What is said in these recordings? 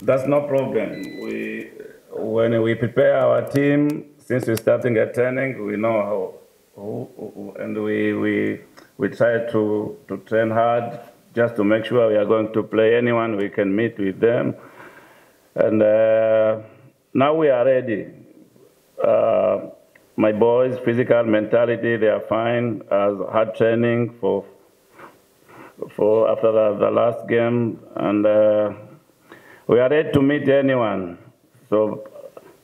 That's no problem. When we prepare our team, since we're starting at training, we know and we try to train hard just to make sure we are going to play anyone we can meet with them. And now we are ready. My boys, physical mentality, they are fine. Hard training for after the last game, and we are ready to meet anyone. So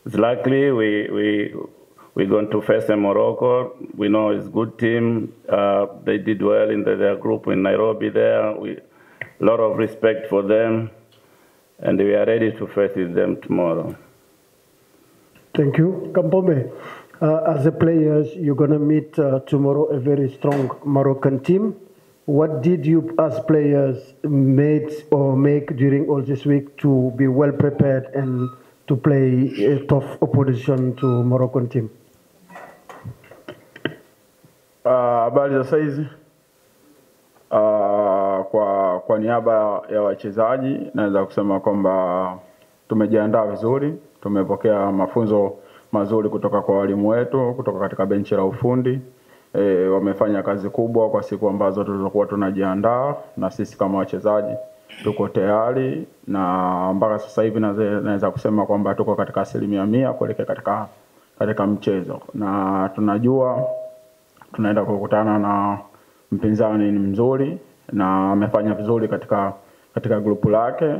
it's likely we're going to face Morocco. We know it's a good team. They did well in their group in Nairobi there. A lot of respect for them, and we are ready to face with them tomorrow. Thank you. Kampombe, as a players, you're going to meet tomorrow a very strong Moroccan team. What did you as players make during all this week to be well prepared and to play a tough opposition to Moroccan team? Habari za saizi. Kwa niaba ya wachezaji naweza kusema kwamba tumejiandaa vizuri, tumepokea mafunzo mazuri kutoka kwa walimu wetu, kutoka katika benchi la ufundi. Wamefanya kazi kubwa kwa siku ambazo tulikuwa tunajiandaa, na sisi kama wachezaji tuko tayari, na mpaka sasa hivi naweza kusema kwamba tuko katika 100% kuelekea katika mchezo, na tunajua tunaenda kukutana na mpinzani mzuri na amefanya vizuri katika grupu lake.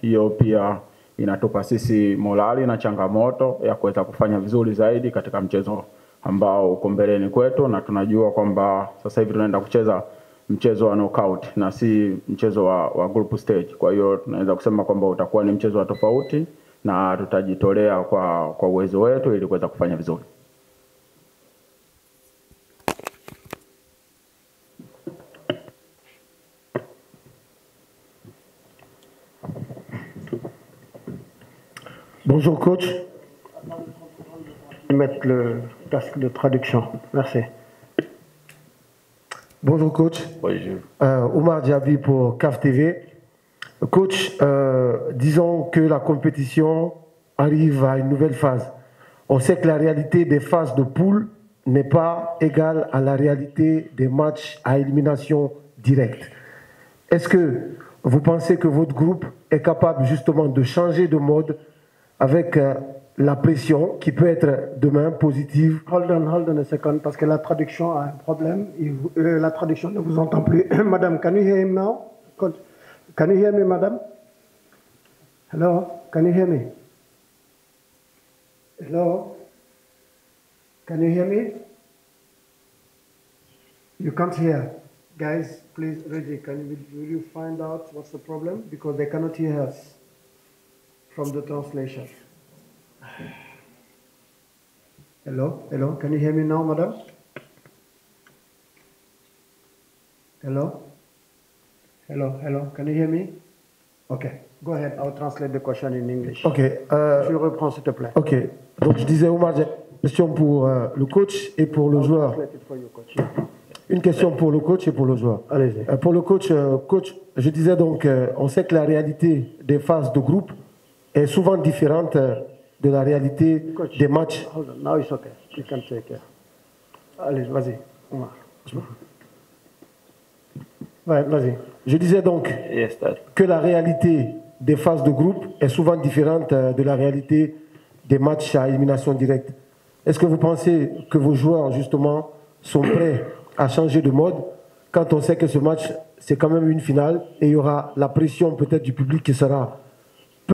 Hiyo pia inatupa sisi morali na changamoto ya kuweza kufanya vizuri zaidi katika mchezo ambao uko mbeleni kwetu, na tunajua kwamba sasa hivi tunaenda kucheza mchezo wa knockout na si mchezo wa group stage. Kwa hiyo tunaweza kusema kwamba utakuwa ni mchezo wa tofauti, na tutajitolea kwa uwezo wetu ili kuweza kufanya vizuri. Bonjour coach. Mettre le casque de traduction. Merci. Bonjour coach. Bonjour. Oumar Diaby pour CAF TV. Coach, disons que la compétition arrive à une nouvelle phase. On sait que la réalité des phases de poule n'est pas égale à la réalité des matchs à élimination directe. Est-ce que vous pensez que votre groupe est capable justement de changer de mode avec la pression qui peut être demain positive? Hold on a second, parce que la traduction a un problème. La traduction ne vous entend plus. Madame, can you hear him now? Can you hear me, madam? Hello? Can you hear me? Hello? Can you hear me? You can't hear. Guys, please, Reggie, will you find out what's the problem? Because they cannot hear us from the translation. Hello? Hello? Can you hear me now, madam? Hello? Hello? Hello? Can you hear me? Okay. Go ahead. I'll translate the question in English. Okay. Je reprends, s'il te plaît. Ok. Donc, je disais, Oumar, j'ai une question pour le coach et pour le joueur. Une question pour le coach et pour le joueur. Allez-y. Pour le coach, je disais donc, on sait que la réalité des phases de groupe est souvent différente de la réalité des matchs. Hold on. Now it's okay. You can take care. Allez, vas-y, Oumar. Ouais, vas-y. Je disais donc que la réalité des phases de groupe est souvent différente de la réalité des matchs à élimination directe. Est-ce que vous pensez que vos joueurs, justement, sont prêts à changer de mode quand on sait que ce match, c'est quand même une finale et il y aura la pression peut-être du public qui sera